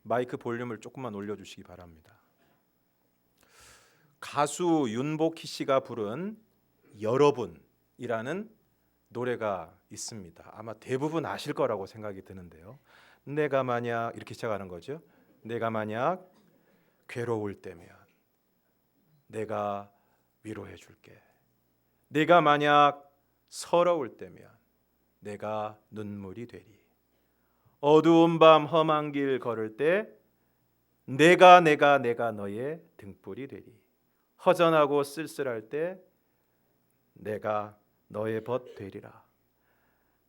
마이크 볼륨을 조금만 올려주시기 바랍니다. 가수 윤복희 씨가 부른 여러분이라는 노래가 있습니다. 아마 대부분 아실 거라고 생각이 드는데요. 내가 만약 이렇게 시작하는 거죠. 내가 만약 괴로울 때면 내가 위로해 줄게. 내가 만약 서러울 때면 내가 눈물이 되리. 어두운 밤 험한 길 걸을 때 내가 너의 등불이 되리. 허전하고 쓸쓸할 때 내가 너의 벗 되리라.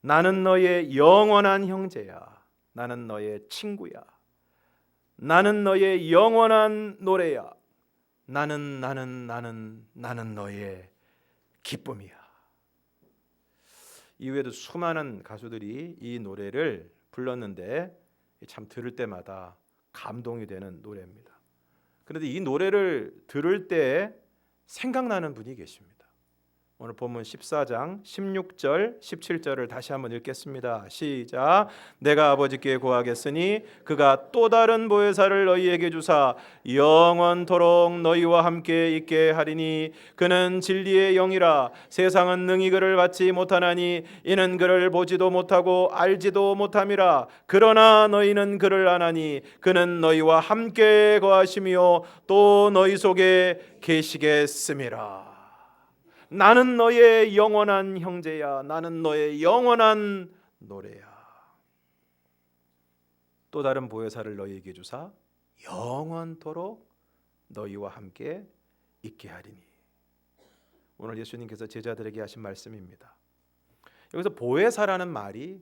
나는 너의 영원한 형제야. 나는 너의 친구야. 나는 너의 영원한 노래야. 나는 너의 기쁨이야. 이외에도 수많은 가수들이 이 노래를 불렀는데 참 들을 때마다 감동이 되는 노래입니다. 그런데 이 노래를 들을 때 생각나는 분이 계십니다. 오늘 본문 14장 16절 17절을 다시 한번 읽겠습니다. 시작. 내가 아버지께 구하겠으니 그가 또 다른 보혜사를 너희에게 주사 영원토록 너희와 함께 있게 하리니 그는 진리의 영이라. 세상은 능히 그를 받지 못하나니 이는 그를 보지도 못하고 알지도 못함이라. 그러나 너희는 그를 아나니 그는 너희와 함께 거하시며 또 너희 속에 계시겠음이라. 나는 너의 영원한 형제야. 나는 너의 영원한 노래야. 또 다른 보혜사를 너희에게 주사 영원토록 너희와 함께 있게 하리니. 오늘 예수님께서 제자들에게 하신 말씀입니다. 여기서 보혜사라는 말이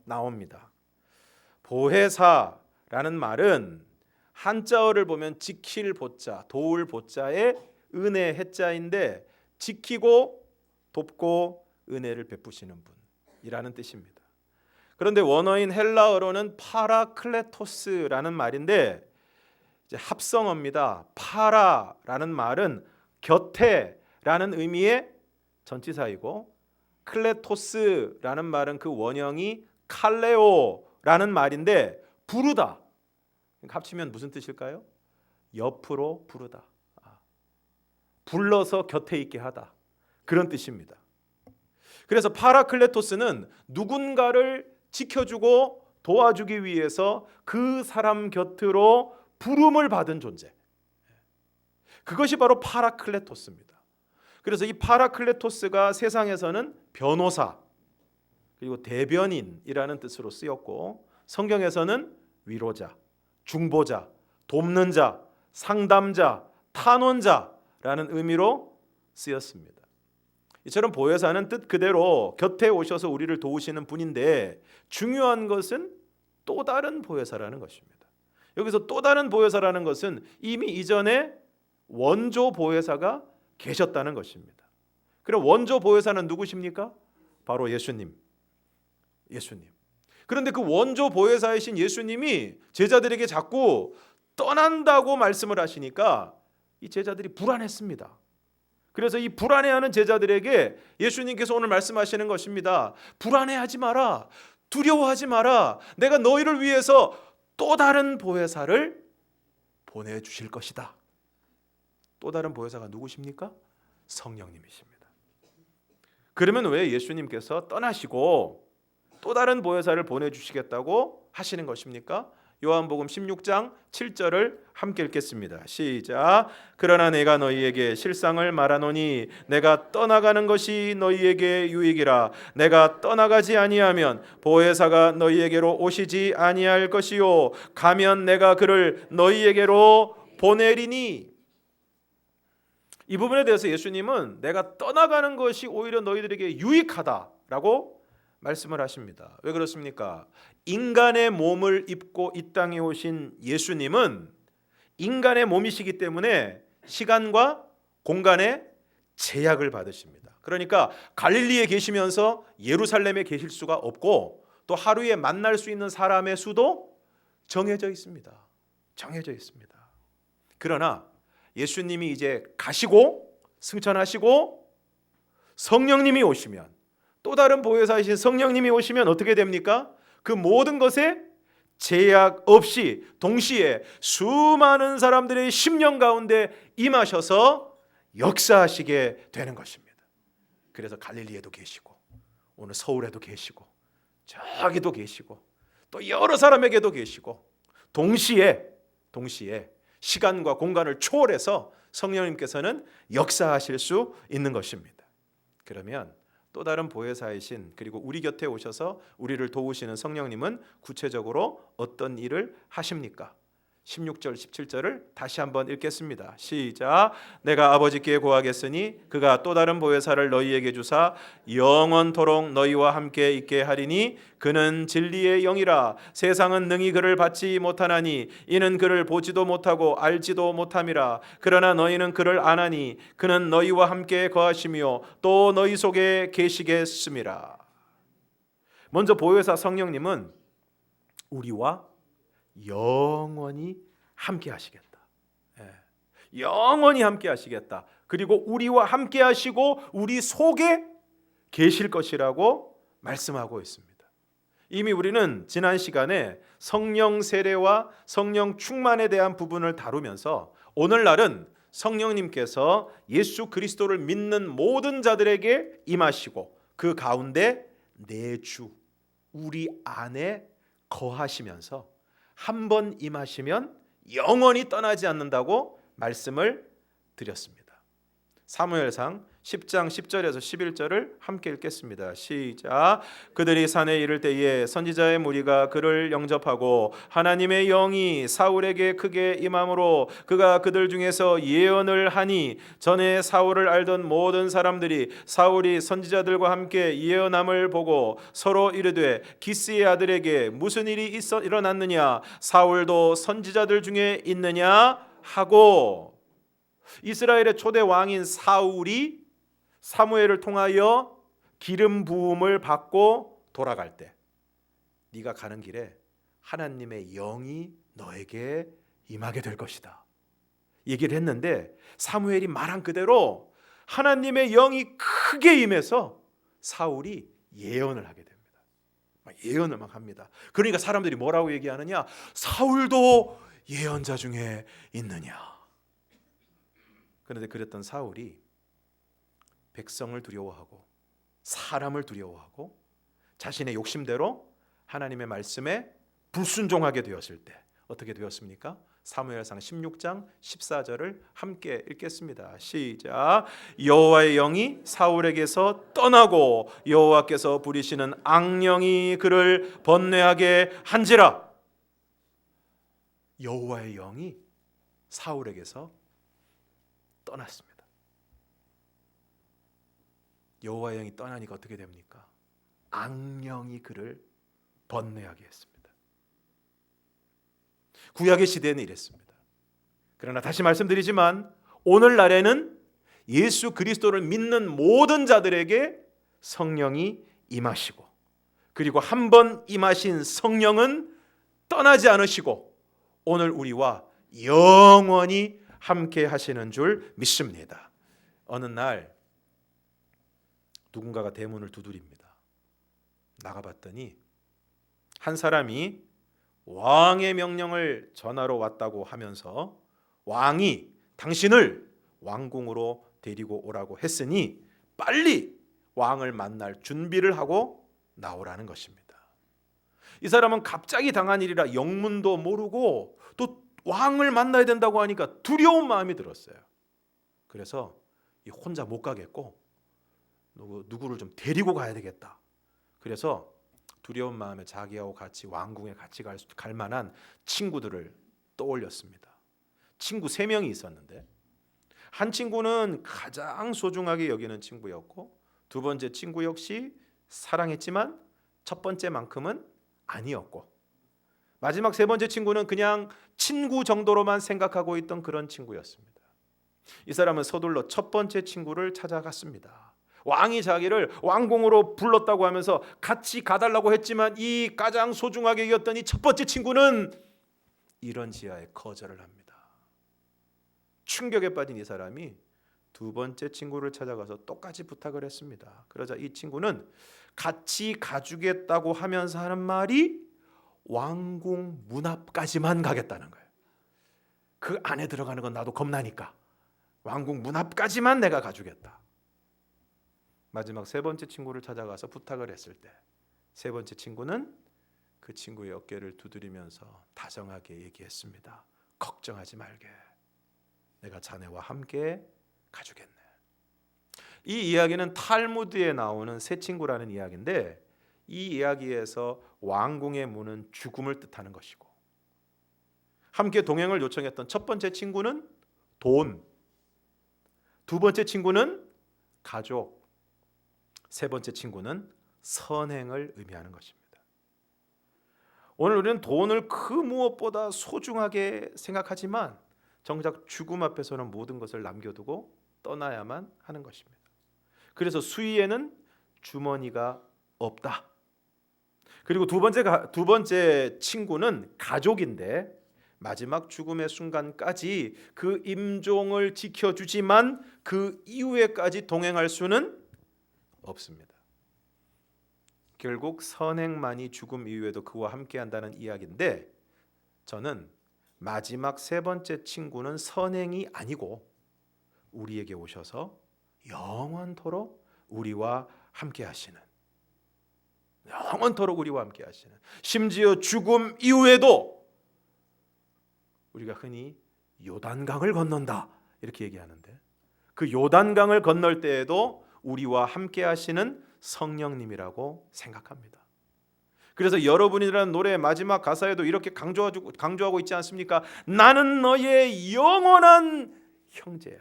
나옵니다. 보혜사라는 말은 한자어를 보면 지킬 보자, 도울 보자의 은혜 해자인데 지키고 돕고 은혜를 베푸시는 분이라는 뜻입니다. 그런데 원어인 헬라어로는 파라클레토스라는 말인데 이제 합성어입니다. 파라라는 말은 곁에라는 의미의 전치사이고 클레토스라는 말은 그 원형이 칼레오라는 말인데 부르다. 합치면 무슨 뜻일까요? 옆으로 부르다. 불러서 곁에 있게 하다. 그런 뜻입니다. 그래서 파라클레토스는 누군가를 지켜주고 도와주기 위해서 그 사람 곁으로 부름을 받은 존재. 그것이 바로 파라클레토스입니다. 그래서 이 파라클레토스가 세상에서는 변호사 그리고 대변인이라는 뜻으로 쓰였고 성경에서는 위로자, 중보자, 돕는 자, 상담자, 탄원자 라는 의미로 쓰였습니다. 이처럼 보혜사는 뜻 그대로 곁에 오셔서 우리를 도우시는 분인데 중요한 것은 또 다른 보혜사라는 것입니다. 여기서 또 다른 보혜사라는 것은 이미 이전에 원조 보혜사가 계셨다는 것입니다. 그럼 원조 보혜사는 누구십니까? 바로 예수님. 그런데 그 원조 보혜사이신 예수님이 제자들에게 자꾸 떠난다고 말씀을 하시니까 이 제자들이 불안했습니다. 그래서 이 불안해하는 제자들에게 예수님께서 오늘 말씀하시는 것입니다. 불안해하지 마라. 두려워하지 마라. 내가 너희를 위해서 또 다른 보혜사를 보내주실 것이다. 또 다른 보혜사가 누구십니까? 성령님이십니다. 그러면 왜 예수님께서 떠나시고 또 다른 보혜사를 보내주시겠다고 하시는 것입니까? 요한복음 16장 7절을 함께 읽겠습니다. 시작. 그러나 내가 너희에게 실상을 말하노니 내가 떠나가는 것이 너희에게 유익이라. 내가 떠나가지 아니하면 보혜사가 너희에게로 오시지 아니할 것이요 가면 내가 그를 너희에게로 보내리니. 이 부분에 대해서 예수님은 내가 떠나가는 것이 오히려 너희들에게 유익하다라고 말씀을 하십니다. 왜 그렇습니까? 인간의 몸을 입고 이 땅에 오신 예수님은 인간의 몸이시기 때문에 시간과 공간의 제약을 받으십니다. 그러니까 갈릴리에 계시면서 예루살렘에 계실 수가 없고 또 하루에 만날 수 있는 사람의 수도 정해져 있습니다. 그러나 예수님이 이제 가시고 승천하시고 성령님이 오시면 또 다른 보혜사이신 성령님이 오시면 어떻게 됩니까? 그 모든 것의 제약 없이 동시에 수많은 사람들의 심령 가운데 임하셔서 역사하시게 되는 것입니다. 그래서 갈릴리에도 계시고 오늘 서울에도 계시고 저기도 계시고 또 여러 사람에게도 계시고 동시에 시간과 공간을 초월해서 성령님께서는 역사하실 수 있는 것입니다. 그러면 또 다른 보혜사이신 그리고 우리 곁에 오셔서 우리를 도우시는 성령님은 구체적으로 어떤 일을 하십니까? 16절 17절을 다시 한번 읽겠습니다. 시작. 내가 아버지께 구하겠으니 그가 또 다른 보혜사를 너희에게 주사 영원토록 너희와 함께 있게 하리니 그는 진리의 영이라. 세상은 능히 그를 받지 못하나니 이는 그를 보지도 못하고 알지도 못함이라. 그러나 너희는 그를 아나니 그는 너희와 함께 거하시며 또 너희 속에 계시겠음이라. 먼저 보혜사 성령님은 우리와 영원히 함께 하시겠다. 영원히 함께 하시겠다. 그리고 우리와 함께 하시고 우리 속에 계실 것이라고 말씀하고 있습니다. 이미 우리는 지난 시간에 성령 세례와 성령 충만에 대한 부분을 다루면서 오늘날은 성령님께서 예수 그리스도를 믿는 모든 자들에게 임하시고 그 가운데 내주 우리 안에 거하시면서 한 번 임하시면 영원히 떠나지 않는다고 말씀을 드렸습니다. 사무엘상 10장 10절에서 11절을 함께 읽겠습니다. 시작. 그들이 산에 이를 때에 선지자의 무리가 그를 영접하고 하나님의 영이 사울에게 크게 임함으로 그가 그들 중에서 예언을 하니 전에 사울을 알던 모든 사람들이 사울이 선지자들과 함께 예언함을 보고 서로 이르되 기스의 아들에게 무슨 일이 일어났느냐 사울도 선지자들 중에 있느냐 하고 이스라엘의 초대 왕인 사울이 사무엘을 통하여 기름 부음을 받고 돌아갈 때 네가 가는 길에 하나님의 영이 너에게 임하게 될 것이다 얘기를 했는데 사무엘이 말한 그대로 하나님의 영이 크게 임해서 사울이 예언을 하게 됩니다. 예언을 막 합니다. 그러니까 사람들이 뭐라고 얘기하느냐 사울도 예언자 중에 있느냐. 그런데 그랬던 사울이 백성을 두려워하고 사람을 두려워하고 자신의 욕심대로 하나님의 말씀에 불순종하게 되었을 때 어떻게 되었습니까? 사무엘상 16장 14절을 함께 읽겠습니다. 시작. 여호와의 영이 사울에게서 떠나고 여호와께서 부리시는 악령이 그를 번뇌하게 한지라. 여호와의 영이 사울에게서 떠났습니다. 여호와의 영이 떠나니까 어떻게 됩니까? 악령이 그를 번뇌하게 했습니다. 구약의 시대는 이랬습니다. 그러나 다시 말씀드리지만 오늘날에는 예수 그리스도를 믿는 모든 자들에게 성령이 임하시고 그리고 한 번 임하신 성령은 떠나지 않으시고 오늘 우리와 영원히 함께 하시는 줄 믿습니다. 어느 날 누군가가 대문을 두드립니다. 나가봤더니 한 사람이 왕의 명령을 전하러 왔다고 하면서 왕이 당신을 왕궁으로 데리고 오라고 했으니 빨리 왕을 만날 준비를 하고 나오라는 것입니다. 이 사람은 갑자기 당한 일이라 영문도 모르고 또 왕을 만나야 된다고 하니까 두려운 마음이 들었어요. 그래서 혼자 못 가겠고 누구를 좀 데리고 가야 되겠다. 그래서 두려운 마음에 자기하고 같이 왕궁에 같이 갈 만한 친구들을 떠올렸습니다. 친구 3명이 있었는데 한 친구는 가장 소중하게 여기는 친구였고 두 번째 친구 역시 사랑했지만 첫 번째만큼은 아니었고 마지막 3번째 친구는 그냥 친구 정도로만 생각하고 있던 그런 친구였습니다. 이 사람은 서둘러 첫 번째 친구를 찾아갔습니다. 왕이 자기를 왕궁으로 불렀다고 하면서 같이 가달라고 했지만 이 가장 소중하게 여겼던 이 첫 번째 친구는 이런 지하에 거절을 합니다. 충격에 빠진 이 사람이 두 번째 친구를 찾아가서 똑같이 부탁을 했습니다. 그러자 이 친구는 같이 가주겠다고 하면서 하는 말이 왕궁 문 앞까지만 가겠다는 거예요. 그 안에 들어가는 건 나도 겁나니까 왕궁 문 앞까지만 내가 가주겠다. 마지막 세 번째 친구를 찾아가서 부탁을 했을 때 세 번째 친구는 그 친구의 어깨를 두드리면서 다정하게 얘기했습니다. 걱정하지 말게. 내가 자네와 함께 가주겠네. 이 이야기는 탈무드에 나오는 세 친구라는 이야기인데 이 이야기에서 왕궁의 문은 죽음을 뜻하는 것이고 함께 동행을 요청했던 첫 번째 친구는 돈, 두 번째 친구는 가족, 세 번째 친구는 선행을 의미하는 것입니다. 오늘 우리는 돈을 그 무엇보다 소중하게 생각하지만 정작 죽음 앞에서는 모든 것을 남겨두고 떠나야만 하는 것입니다. 그래서 수위에는 주머니가 없다. 그리고 두 번째 친구는 가족인데 마지막 죽음의 순간까지 그 임종을 지켜주지만 그 이후에까지 동행할 수는 없습니다. 결국 선행만이 죽음 이후에도 그와 함께한다는 이야기인데 저는 마지막 세 번째 친구는 선행이 아니고 우리에게 오셔서 영원토록 우리와 함께하시는, 영원토록 우리와 함께하시는, 심지어 죽음 이후에도 우리가 흔히 요단강을 건넌다 이렇게 얘기하는데 그 요단강을 건널 때에도 우리와 함께하시는 성령님이라고 생각합니다. 그래서 여러분이라는 노래의 마지막 가사에도 이렇게 강조하고 있지 않습니까? 나는 너의 영원한 형제야.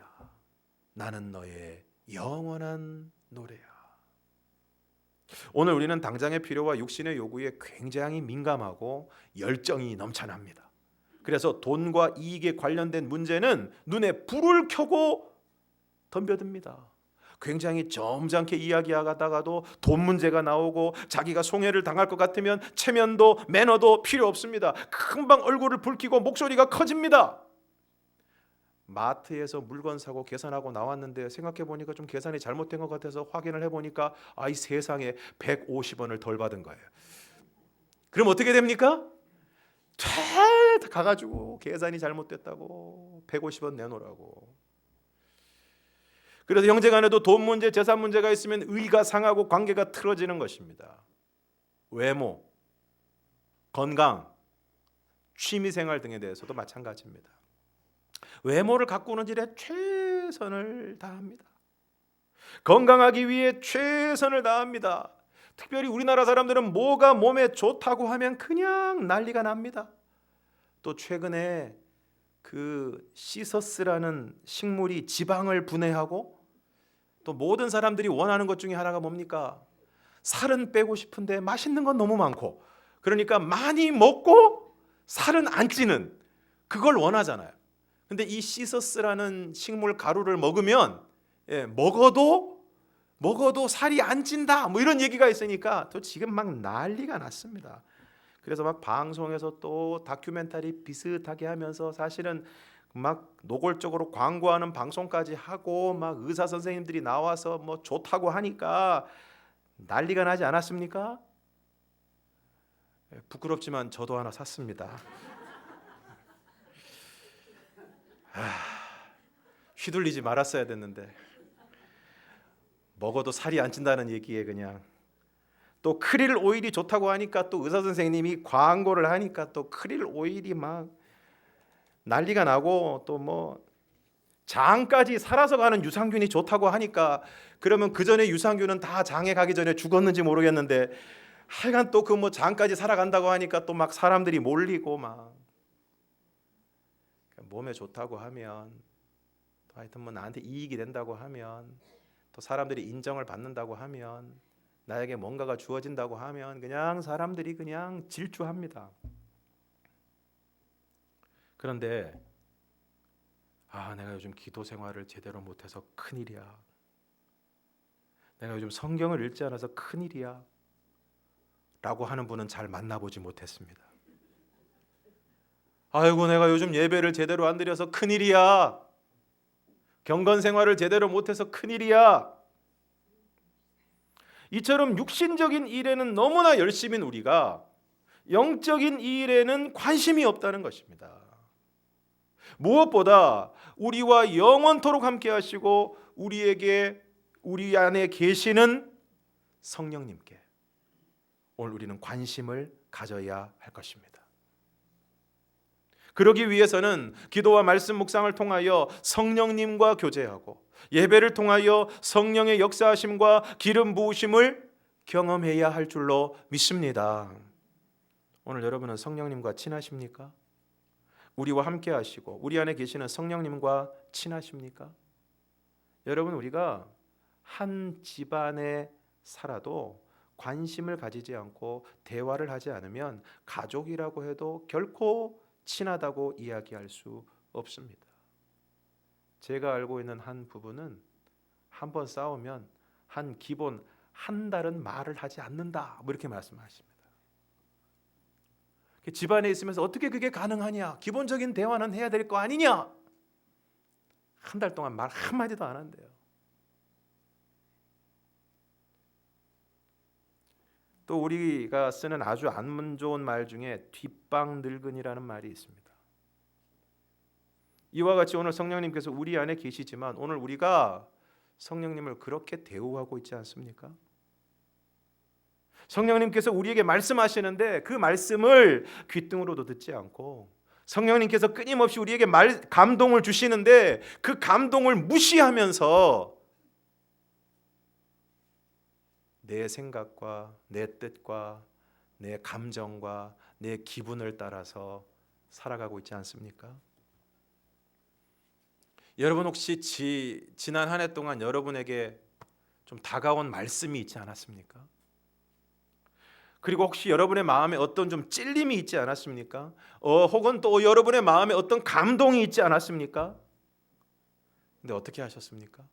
나는 너의 영원한 노래야. 오늘 우리는 당장의 필요와 육신의 요구에 굉장히 민감하고 열정이 넘쳐납니다. 그래서 돈과 이익에 관련된 문제는 눈에 불을 켜고 덤벼듭니다. 굉장히 점잖게 이야기하다가도 돈 문제가 나오고 자기가 송해를 당할 것 같으면 체면도 매너도 필요 없습니다. 금방 얼굴을 붉히고 목소리가 커집니다. 마트에서 물건 사고 계산하고 나왔는데 생각해 보니까 좀 계산이 잘못된 것 같아서 확인을 해보니까 이 세상에 150원을 덜 받은 거예요. 그럼 어떻게 됩니까? 가가지고 계산이 잘못됐다고 150원 내놓으라고. 그래서 형제간에도 돈 문제, 재산 문제가 있으면 의가 상하고 관계가 틀어지는 것입니다. 외모, 건강, 취미생활 등에 대해서도 마찬가지입니다. 외모를 가꾸는 일에 최선을 다합니다. 건강하기 위해 최선을 다합니다. 특별히 우리나라 사람들은 뭐가 몸에 좋다고 하면 그냥 난리가 납니다. 또 최근에 그 시서스라는 식물이 지방을 분해하고 또 모든 사람들이 원하는 것 중에 하나가 뭡니까? 살은 빼고 싶은데 맛있는 건 너무 많고 그러니까 많이 먹고 살은 안 찌는 그걸 원하잖아요. 근데 이 시서스라는 식물 가루를 먹으면 먹어도 살이 안 찐다 뭐 이런 얘기가 있으니까 또 지금 막 난리가 났습니다. 그래서 막 방송에서 또 다큐멘터리 비슷하게 하면서 사실은 막 노골적으로 광고하는 방송까지 하고 막 의사 선생님들이 나와서 뭐 좋다고 하니까 난리가 나지 않았습니까? 부끄럽지만 저도 하나 샀습니다. 휘둘리지 말았어야 됐는데 먹어도 살이 안 찐다는 얘기에 그냥 또 크릴 오일이 좋다고 하니까 또 의사 선생님이 광고를 하니까 또 크릴 오일이 막 난리가 나고 또 뭐 장까지 살아서 가는 유산균이 좋다고 하니까 그러면 그 전에 유산균은 다 장에 가기 전에 죽었는지 모르겠는데 하여간 또 그 뭐 장까지 살아간다고 하니까 또 막 사람들이 몰리고 막 몸에 좋다고 하면 또 하여튼 뭐 나한테 이익이 된다고 하면 또 사람들이 인정을 받는다고 하면 나에게 뭔가가 주어진다고 하면 그냥 사람들이 그냥 질주합니다. 그런데 내가 요즘 기도 생활을 제대로 못해서 큰일이야. 내가 요즘 성경을 읽지 않아서 큰일이야 라고 하는 분은 잘 만나보지 못했습니다. 아이고 내가 요즘 예배를 제대로 안 드려서 큰일이야. 경건 생활을 제대로 못해서 큰일이야. 이처럼 육신적인 일에는 너무나 열심인 우리가 영적인 일에는 관심이 없다는 것입니다. 무엇보다 우리와 영원토록 함께 하시고 우리 안에 계시는 성령님께 오늘 우리는 관심을 가져야 할 것입니다. 그러기 위해서는 기도와 말씀 묵상을 통하여 성령님과 교제하고 예배를 통하여 성령의 역사하심과 기름 부으심을 경험해야 할 줄로 믿습니다. 오늘 여러분은 성령님과 친하십니까? 우리와 함께 하시고 우리 안에 계시는 성령님과 친하십니까? 여러분, 우리가 한 집안에 살아도 관심을 가지지 않고 대화를 하지 않으면 가족이라고 해도 결코 친하다고 이야기할 수 없습니다. 제가 알고 있는 한 부부는 한번 싸우면 기본 한 달은 말을 하지 않는다, 뭐 이렇게 말씀하십니다. 집안에 있으면서 어떻게 그게 가능하냐? 기본적인 대화는 해야 될 거 아니냐? 한 달 동안 말 한마디도 안 한대요. 또 우리가 쓰는 아주 안 좋은 말 중에 뒷방 늙은이라는 말이 있습니다. 이와 같이 오늘 성령님께서 우리 안에 계시지만 오늘 우리가 성령님을 그렇게 대우하고 있지 않습니까? 성령님께서 우리에게 말씀하시는데 그 말씀을 귓등으로도 듣지 않고 성령님께서 끊임없이 우리에게 감동을 주시는데 그 감동을 무시하면서 내 생각과 내 뜻과 내 감정과 내 기분을 따라서 살아가고 있지 않습니까? 여러분, 혹시 지난 한 해 동안 여러분에게 좀 다가온 말씀이 있지 않았습니까? 그리고 혹시 여러분의 마음에 어떤 좀 찔림이 있지 않았습니까? 혹은 또 여러분의 마음에 어떤 감동이 있지 않았습니까? 근데 어떻게 하셨습니까?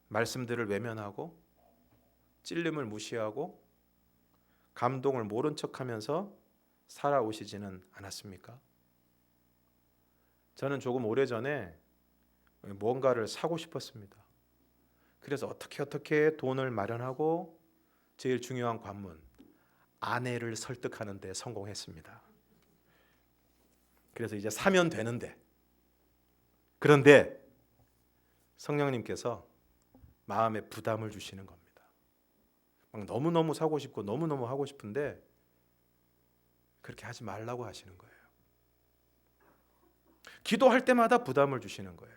말씀들을 외면하고 찔림을 무시하고 감동을 모른 척하면서 살아오시지는 않았습니까? 저는 조금 오래전에 뭔가를 사고 싶었습니다. 그래서 어떻게 돈을 마련하고 제일 중요한 관문, 아내를 설득하는 데 성공했습니다. 그래서 이제 사면 되는데, 그런데 성령님께서 마음에 부담을 주시는 겁니다. 막 너무너무 사고 싶고 너무너무 하고 싶은데 그렇게 하지 말라고 하시는 거예요. 기도할 때마다 부담을 주시는 거예요.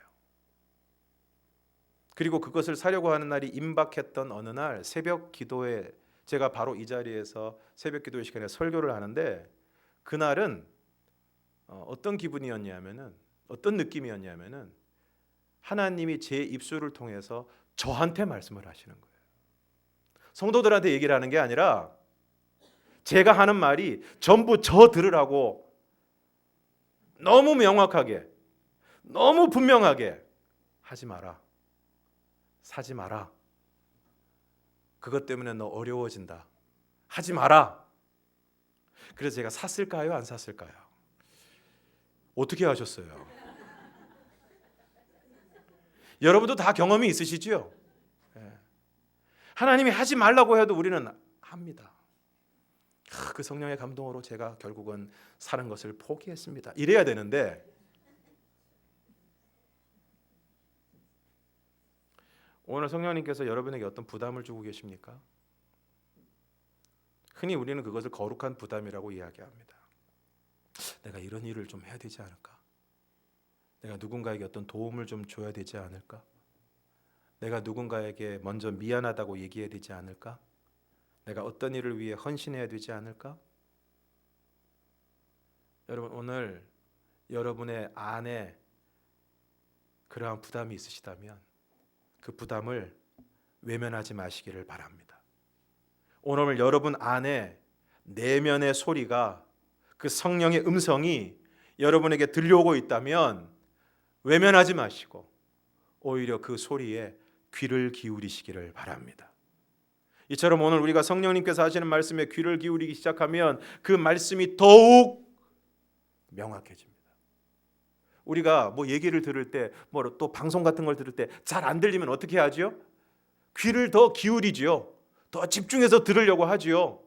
그리고 그것을 사려고 하는 날이 임박했던 어느 날 새벽 기도에 제가 바로 이 자리에서 새벽 기도의 시간에 설교를 하는데 그날은 어떤 기분이었냐면은 어떤 느낌이었냐면은 하나님이 제 입술을 통해서 저한테 말씀을 하시는 거예요. 성도들한테 얘기를 하는 게 아니라 제가 하는 말이 전부 저 들으라고 너무 명확하게, 너무 분명하게 하지 마라. 사지 마라. 그것 때문에 너 어려워진다. 하지 마라. 그래서 제가 샀을까요? 안 샀을까요? 어떻게 하셨어요? 여러분도 다 경험이 있으시죠? 하나님이 하지 말라고 해도 우리는 합니다. 그 성령의 감동으로 제가 결국은 사는 것을 포기했습니다. 이래야 되는데 오늘 성령님께서 여러분에게 어떤 부담을 주고 계십니까? 흔히 우리는 그것을 거룩한 부담이라고 이야기합니다. 내가 이런 일을 좀 해야 되지 않을까? 내가 누군가에게 어떤 도움을 좀 줘야 되지 않을까? 내가 누군가에게 먼저 미안하다고 얘기해야 되지 않을까? 내가 어떤 일을 위해 헌신해야 되지 않을까? 여러분, 오늘 여러분의 안에 그러한 부담이 있으시다면 그 부담을 외면하지 마시기를 바랍니다. 오늘 여러분 안에 내면의 소리가, 그 성령의 음성이 여러분에게 들려오고 있다면 외면하지 마시고 오히려 그 소리에 귀를 기울이시기를 바랍니다. 이처럼 오늘 우리가 성령님께서 하시는 말씀에 귀를 기울이기 시작하면 그 말씀이 더욱 명확해집니다. 우리가 뭐 얘기를 들을 때, 뭐 또 방송 같은 걸 들을 때 잘 안 들리면 어떻게 하지요? 귀를 더 기울이지요. 더 집중해서 들으려고 하지요.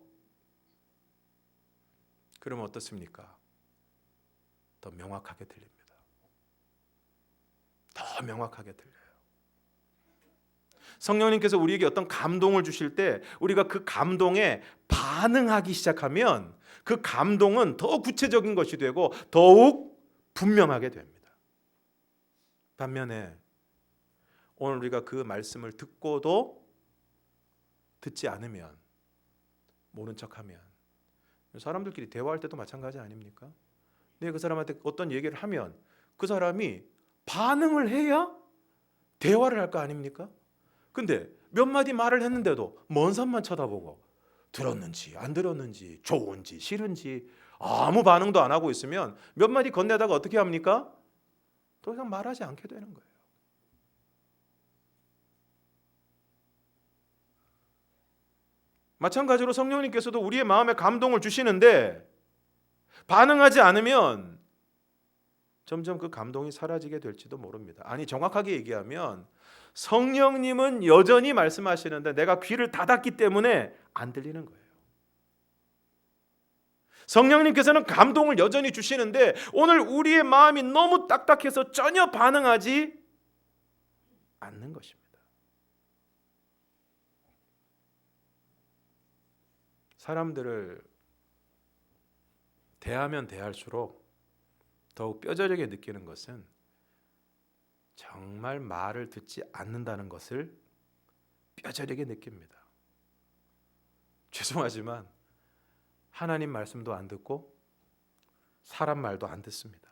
그러면 어떻습니까? 더 명확하게 들립니다. 더 명확하게 들려요. 성령님께서 우리에게 어떤 감동을 주실 때 우리가 그 감동에 반응하기 시작하면 그 감동은 더 구체적인 것이 되고 더욱 분명하게 됩니다. 반면에 오늘 우리가 그 말씀을 듣고도 듣지 않으면, 모른 척하면, 사람들끼리 대화할 때도 마찬가지 아닙니까? 내가 그 사람한테 어떤 얘기를 하면 그 사람이 반응을 해야 대화를 할 거 아닙니까? 근데 몇 마디 말을 했는데도 먼 산만 쳐다보고 들었는지 안 들었는지 좋은지 싫은지 아무 반응도 안 하고 있으면 몇 마디 건네다가 어떻게 합니까? 더 이상 말하지 않게 되는 거예요. 마찬가지로 성령님께서도 우리의 마음에 감동을 주시는데 반응하지 않으면 점점 그 감동이 사라지게 될지도 모릅니다. 아니, 정확하게 얘기하면 성령님은 여전히 말씀하시는데 내가 귀를 닫았기 때문에 안 들리는 거예요. 성령님께서는 감동을 여전히 주시는데 오늘 우리의 마음이 너무 딱딱해서 전혀 반응하지 않는 것입니다. 사람들을 대하면 대할수록 더욱 뼈저리게 느끼는 것은 정말 말을 듣지 않는다는 것을 뼈저리게 느낍니다. 죄송하지만 하나님 말씀도 안 듣고 사람 말도 안 듣습니다.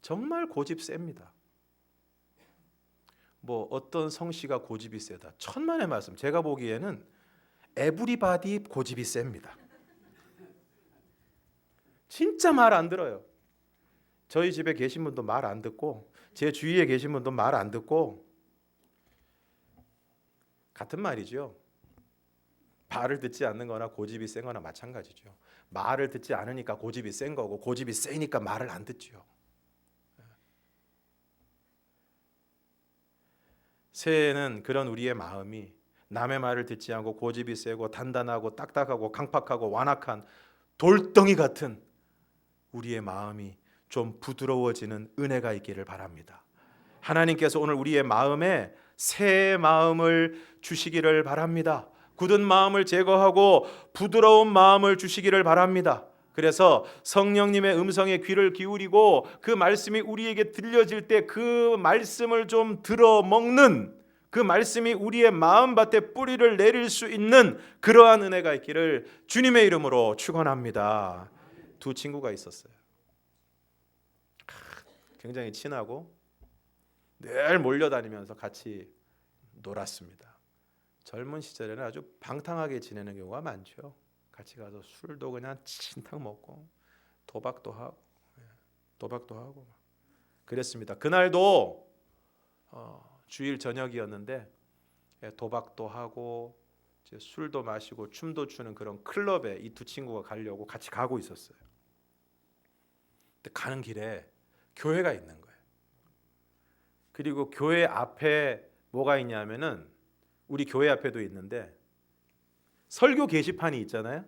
정말 고집 셉니다. 뭐 어떤 성씨가 고집이 세다. 천만의 말씀. 제가 보기에는 에브리바디 고집이 셉니다. 진짜 말 안 들어요. 저희 집에 계신 분도 말 안 듣고 제 주위에 계신 분도 말 안 듣고 같은 말이죠. 말을 듣지 않는 거나 고집이 센 거나 마찬가지죠. 말을 듣지 않으니까 고집이 센 거고 고집이 세니까 말을 안 듣죠. 새해에는 그런 우리의 마음이 남의 말을 듣지 않고 고집이 세고 단단하고 딱딱하고 강팍하고 완악한 돌덩이 같은 우리의 마음이 좀 부드러워지는 은혜가 있기를 바랍니다. 하나님께서 오늘 우리의 마음에 새 마음을 주시기를 바랍니다. 굳은 마음을 제거하고 부드러운 마음을 주시기를 바랍니다. 그래서 성령님의 음성에 귀를 기울이고 그 말씀이 우리에게 들려질 때 그 말씀을 좀 들어먹는, 그 말씀이 우리의 마음밭에 뿌리를 내릴 수 있는 그러한 은혜가 있기를 주님의 이름으로 축원합니다. 두 친구가 있었어요. 굉장히 친하고 늘 몰려다니면서 같이 놀았습니다. 젊은 시절에는 아주 방탕하게 지내는 경우가 많죠. 같이 가서 술도 그냥 친탕 먹고 도박도 하고 그랬습니다. 그날도 주일 저녁이었는데 도박도 하고 이제 술도 마시고 춤도 추는 그런 클럽에 이 두 친구가 가려고 같이 가고 있었어요. 근데 가는 길에 교회가 있는 거예요. 그리고 교회 앞에 뭐가 있냐면은 우리 교회 앞에도 있는데 설교 게시판이 있잖아요.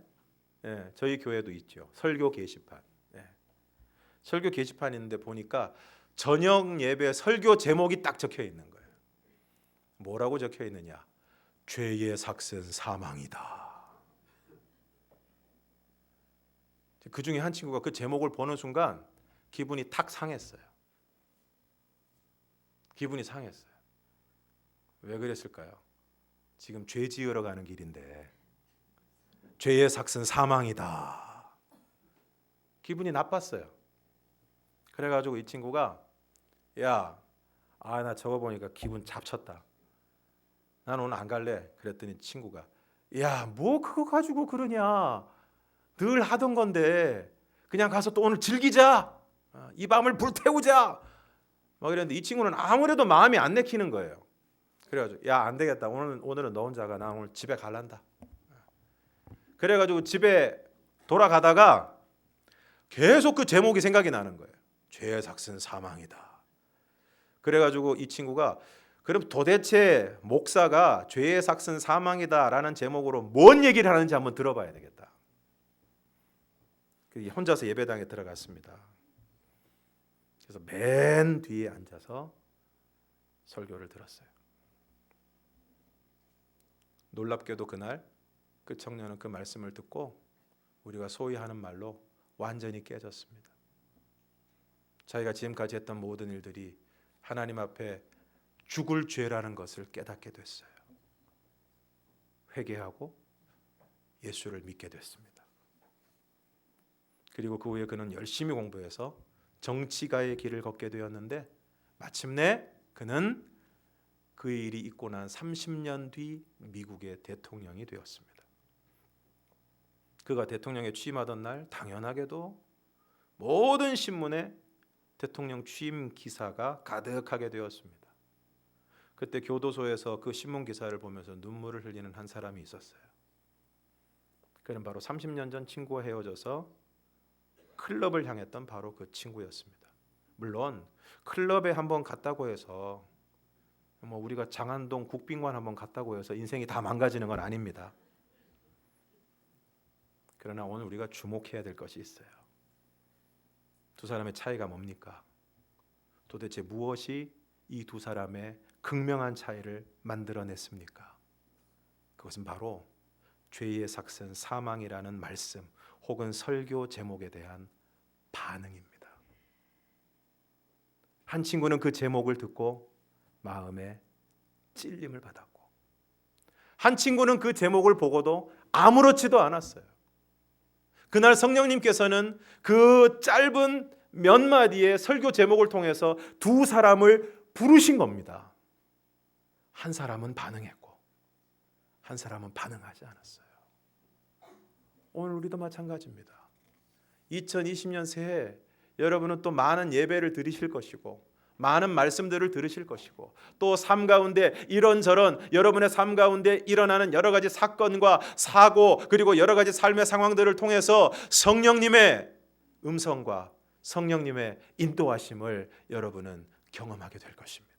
예, 저희 교회도 있죠. 설교 게시판. 예. 설교 게시판이 있는데 보니까 저녁 예배 설교 제목이 딱 적혀 있는 거예요. 뭐라고 적혀 있느냐? 죄의 삭은 사망이다. 그 중에 한 친구가 그 제목을 보는 순간 기분이 탁 상했어요. 기분이 상했어요. 왜 그랬을까요? 지금 죄 지으러 가는 길인데 죄의 삭은 사망이다. 기분이 나빴어요. 그래가지고 이 친구가 나 저거 보니까 기분 잡쳤다. 난 오늘 안 갈래. 그랬더니 친구가 뭐 그거 가지고 그러냐. 늘 하던 건데 그냥 가서 또 오늘 즐기자. 이 밤을 불태우자. 막 이랬는데 이 친구는 아무래도 마음이 안 내키는 거예요. 그래가지고 안 되겠다. 오늘은 너 혼자가. 나 오늘 집에 갈란다. 그래가지고 집에 돌아가다가 계속 그 제목이 생각이 나는 거예요. 죄의 삭은 사망이다. 그래가지고 이 친구가 그럼 도대체 목사가 죄의 삭은 사망이다라는 제목으로 뭔 얘기를 하는지 한번 들어봐야 되겠다. 혼자서 예배당에 들어갔습니다. 그래서 맨 뒤에 앉아서 설교를 들었어요. 놀랍게도 그날 그 청년은 그 말씀을 듣고 우리가 소위 하는 말로 완전히 깨졌습니다. 자기가 지금까지 했던 모든 일들이 하나님 앞에 죽을 죄라는 것을 깨닫게 됐어요. 회개하고 예수를 믿게 됐습니다. 그리고 그 후에 그는 열심히 공부해서 정치가의 길을 걷게 되었는데 마침내 그는 그 일이 있고 난 30년 뒤 미국의 대통령이 되었습니다. 그가 대통령에 취임하던 날 당연하게도 모든 신문에 대통령 취임 기사가 가득하게 되었습니다. 그때 교도소에서 그 신문 기사를 보면서 눈물을 흘리는 한 사람이 있었어요. 그는 바로 30년 전 친구와 헤어져서 클럽을 향했던 바로 그 친구였습니다. 물론 클럽에 한번 갔다고 해서 우리가 장안동 국빈관 한번 갔다고 해서 인생이 다 망가지는 건 아닙니다. 그러나 오늘 우리가 주목해야 될 것이 있어요. 두 사람의 차이가 뭡니까? 도대체 무엇이 이 두 사람의 극명한 차이를 만들어냈습니까? 그것은 바로 죄의 삭슨 사망이라는 말씀 혹은 설교 제목에 대한 반응입니다. 한 친구는 그 제목을 듣고 마음에 찔림을 받았고, 한 친구는 그 제목을 보고도 아무렇지도 않았어요. 그날 성령님께서는 그 짧은 몇 마디의 설교 제목을 통해서 두 사람을 부르신 겁니다. 한 사람은 반응했고 한 사람은 반응하지 않았어요. 오늘 우리도 마찬가지입니다. 2020년 새해 여러분은 또 많은 예배를 드리실 것이고 많은 말씀들을 들으실 것이고 또 삶 가운데 이런저런 여러분의 삶 가운데 일어나는 여러 가지 사건과 사고 그리고 여러 가지 삶의 상황들을 통해서 성령님의 음성과 성령님의 인도하심을 여러분은 경험하게 될 것입니다.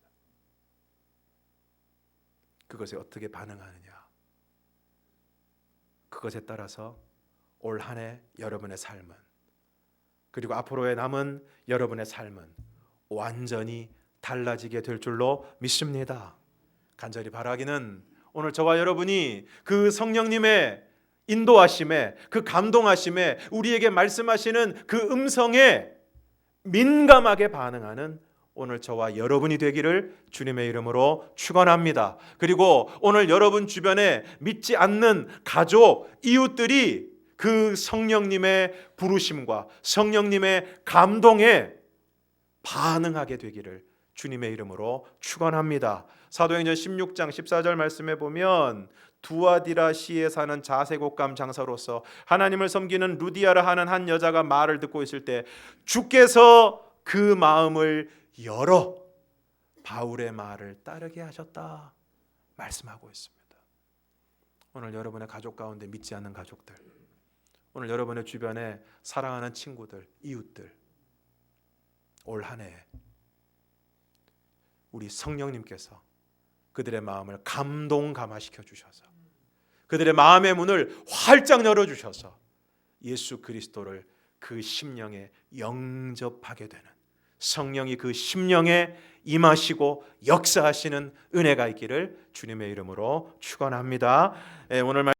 그것에 어떻게 반응하느냐, 그것에 따라서 올 한 해 여러분의 삶은 그리고 앞으로의 남은 여러분의 삶은 완전히 달라지게 될 줄로 믿습니다. 간절히 바라기는 오늘 저와 여러분이 그 성령님의 인도하심에 그 감동하심에 우리에게 말씀하시는 그 음성에 민감하게 반응하는 오늘 저와 여러분이 되기를 주님의 이름으로 축원합니다. 그리고 오늘 여러분 주변에 믿지 않는 가족, 이웃들이 그 성령님의 부르심과 성령님의 감동에 반응하게 되기를 주님의 이름으로 축원합니다. 사도행전 16장 14절 말씀에 보면 두아디라시에 사는 자색옷감 장사로서 하나님을 섬기는 루디아라 하는 한 여자가 말을 듣고 있을 때 주께서 그 마음을 열어 바울의 말을 따르게 하셨다 말씀하고 있습니다. 오늘 여러분의 가족 가운데 믿지 않는 가족들, 오늘 여러분의 주변에 사랑하는 친구들, 이웃들, 올 한 해 우리 성령님께서 그들의 마음을 감동감화시켜 주셔서 그들의 마음의 문을 활짝 열어주셔서 예수 그리스도를 그 심령에 영접하게 되는 성령이 그 심령에 임하시고 역사하시는 은혜가 있기를 주님의 이름으로 축원합니다. 오늘